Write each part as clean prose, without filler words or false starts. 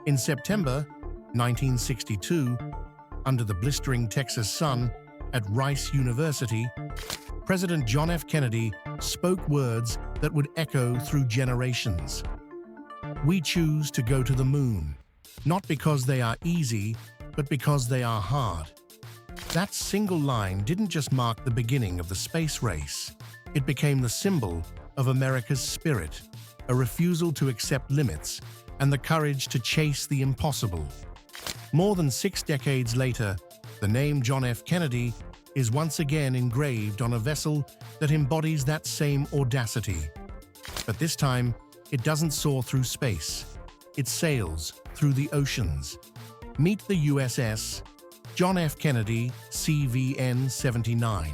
In September 1962, under the blistering Texas sun at Rice University, President John F. Kennedy spoke words that would echo through generations. "We choose to go to the moon, not because they are easy, but because they are hard." That single line didn't just mark the beginning of the space race. It became the symbol of America's spirit, a refusal to accept limits, and the courage to chase the impossible. More than 6 decades later, the name John F. Kennedy is once again engraved on a vessel that embodies that same audacity. But this time, it doesn't soar through space. It sails through the oceans. Meet the USS John F. Kennedy, CVN 79,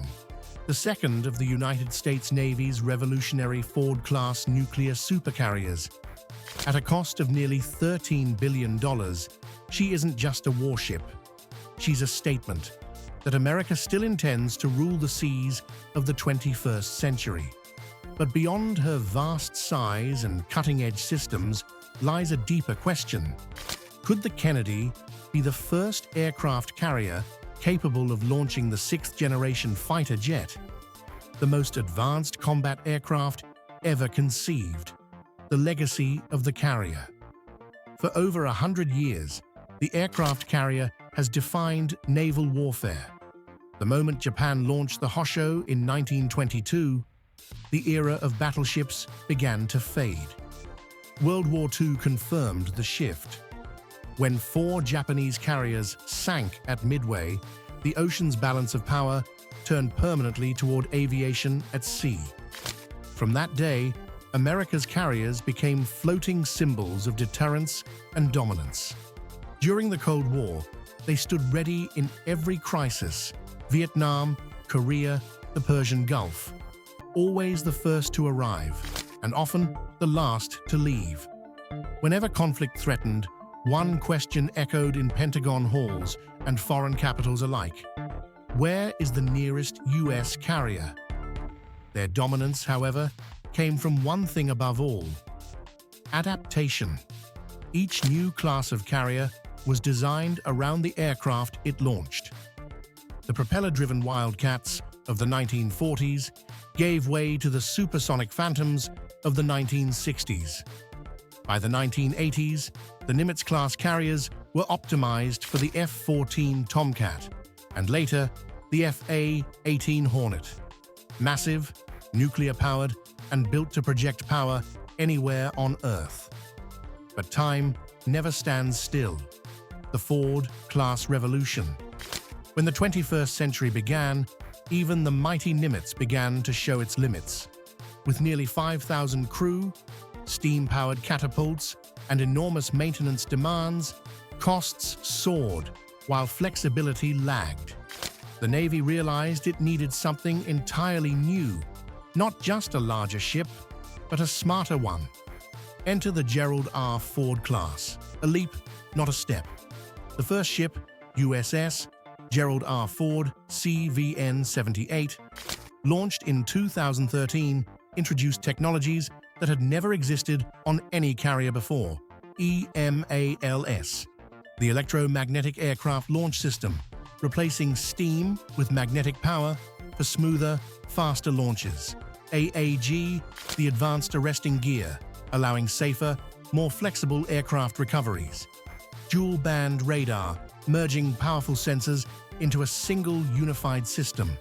the second of the United States Navy's revolutionary Ford-class nuclear supercarriers. At a cost of nearly $13 billion, she isn't just a warship. She's a statement that America still intends to rule the seas of the 21st century. But beyond her vast size and cutting-edge systems lies a deeper question. Could the Kennedy be the first aircraft carrier capable of launching the 6th-generation fighter jet, the most advanced combat aircraft ever conceived? The legacy of the carrier. For over 100 years, the aircraft carrier has defined naval warfare. The moment Japan launched the Hosho in 1922, the era of battleships began to fade. World War II confirmed the shift. When 4 Japanese carriers sank at Midway, the ocean's balance of power turned permanently toward aviation at sea. From that day, America's carriers became floating symbols of deterrence and dominance. During the Cold War, they stood ready in every crisis: Vietnam, Korea, the Persian Gulf. Always the first to arrive, and often the last to leave. Whenever conflict threatened, one question echoed in Pentagon halls and foreign capitals alike: where is the nearest U.S. carrier? Their dominance, however, came from one thing above all: adaptation. Each new class of carrier was designed around the aircraft it launched. The propeller-driven Wildcats of the 1940s gave way to the supersonic Phantoms of the 1960s. By the 1980s, the Nimitz-class carriers were optimized for the F-14 Tomcat, and later, the F/A-18 Hornet. Massive, nuclear-powered, and built to project power anywhere on Earth. But time never stands still. The Ford-class revolution. When the 21st century began, even the mighty Nimitz began to show its limits. With nearly 5,000 crew, steam-powered catapults, and enormous maintenance demands, costs soared while flexibility lagged. The Navy realized it needed something entirely new. Not just a larger ship, but a smarter one. Enter the Gerald R. Ford class, a leap, not a step. The first ship, USS Gerald R. Ford, CVN 78, launched in 2013, introduced technologies that had never existed on any carrier before: EMALS, the Electromagnetic Aircraft Launch System, replacing steam with magnetic power for smoother, faster launches. AAG, the Advanced Arresting Gear, allowing safer, more flexible aircraft recoveries. Dual-band radar, merging powerful sensors into a single unified system.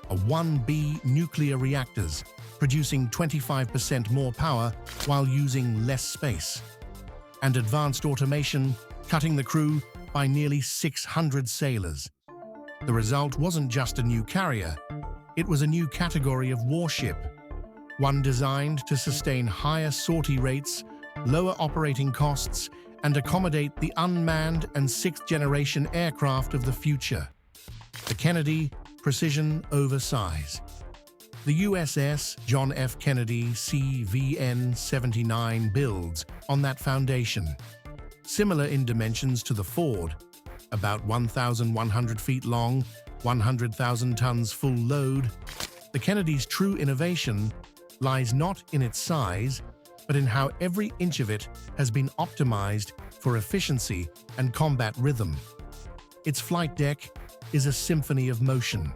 A 1B nuclear reactors, producing 25% more power while using less space. And advanced automation, cutting the crew by nearly 600 sailors. The result wasn't just a new carrier, it was a new category of warship, one designed to sustain higher sortie rates, lower operating costs, and accommodate the unmanned and 6th-generation aircraft of the future. The Kennedy, precision over size. The USS John F. Kennedy CVN 79 builds on that foundation. Similar in dimensions to the Ford, about 1,100 feet long, 100,000 tons full load, the Kennedy's true innovation lies not in its size, but in how every inch of it has been optimized for efficiency and combat rhythm. Its flight deck is a symphony of motion,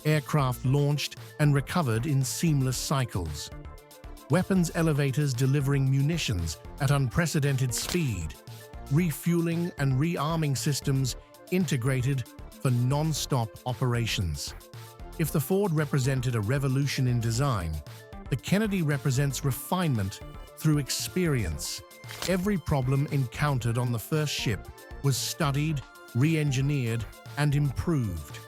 aircraft launched and recovered in seamless cycles. Weapons elevators delivering munitions at unprecedented speed, refueling and rearming systems integrated for non-stop operations. If the Ford represented a revolution in design, the Kennedy represents refinement through experience. Every problem encountered on the first ship was studied, re-engineered, and improved.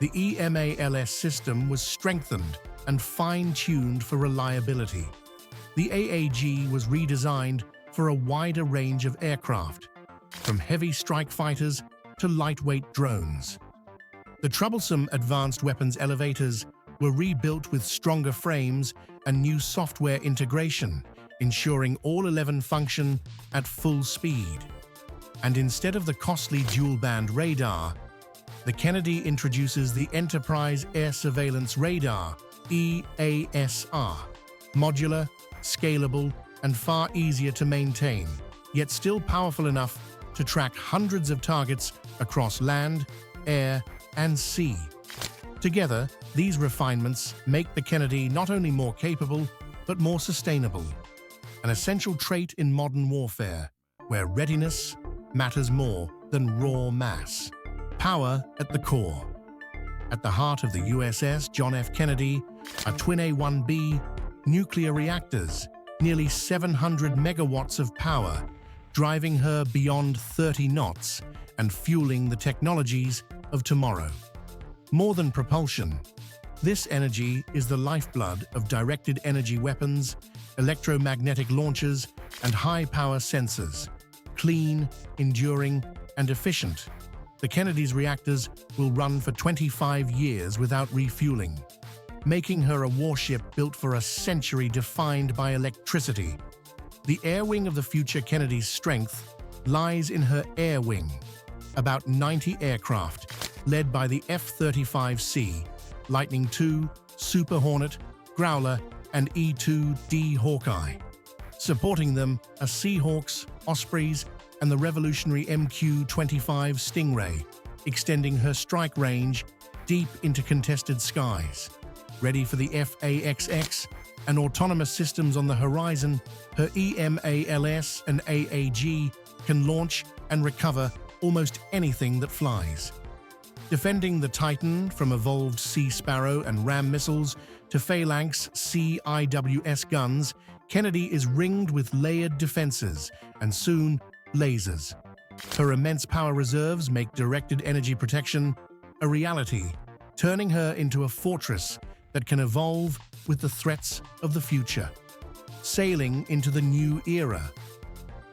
The EMALS system was strengthened and fine-tuned for reliability. The AAG was redesigned for a wider range of aircraft, from heavy strike fighters to lightweight drones. The troublesome advanced weapons elevators were rebuilt with stronger frames and new software integration, ensuring all 11 function at full speed. And instead of the costly dual-band radar, the Kennedy introduces the Enterprise Air Surveillance Radar, EASR, modular, scalable, and far easier to maintain, yet still powerful enough to track hundreds of targets across land, air, and sea. Together, these refinements make the Kennedy not only more capable, but more sustainable, an essential trait in modern warfare, where readiness matters more than raw mass. Power at the core. At the heart of the USS John F. Kennedy are twin A-1B nuclear reactors, nearly 700 megawatts of power, driving her beyond 30 knots and fueling the technologies of tomorrow. More than propulsion, this energy is the lifeblood of directed energy weapons, electromagnetic launchers, and high-power sensors. Clean, enduring, and efficient, the Kennedy's reactors will run for 25 years without refueling, making her a warship built for a century defined by electricity. The air wing of the future Kennedy's strength lies in her air wing, about 90 aircraft, led by the F-35C, Lightning II, Super Hornet, Growler, and E-2D Hawkeye. Supporting them are Seahawks, Ospreys, and the revolutionary MQ-25 Stingray, extending her strike range deep into contested skies. Ready for the FAXX and autonomous systems on the horizon, her EMALS and AAG can launch and recover almost anything that flies. Defending the Titan from evolved Sea Sparrow and Ram missiles to Phalanx CIWS guns, Kennedy is ringed with layered defenses and soon lasers. Her immense power reserves make directed energy protection a reality, turning her into a fortress that can evolve with the threats of the future. Sailing into the new era.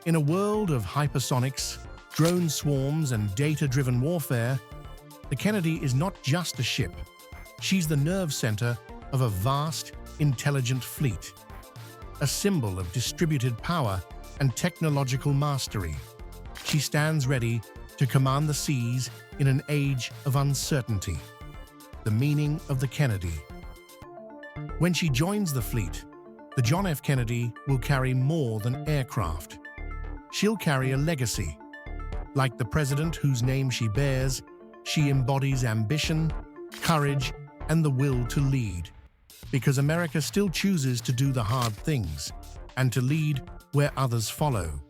In a world of hypersonics, drone swarms, and data-driven warfare, the Kennedy is not just a ship. She's the nerve center of a vast, intelligent fleet, a symbol of distributed power and technological mastery. She stands ready to command the seas in an age of uncertainty. The meaning of the Kennedy. When she joins the fleet, the John F. Kennedy will carry more than aircraft. She'll carry a legacy. Like the president whose name she bears, she embodies ambition, courage, and the will to lead. Because America still chooses to do the hard things and to lead where others follow.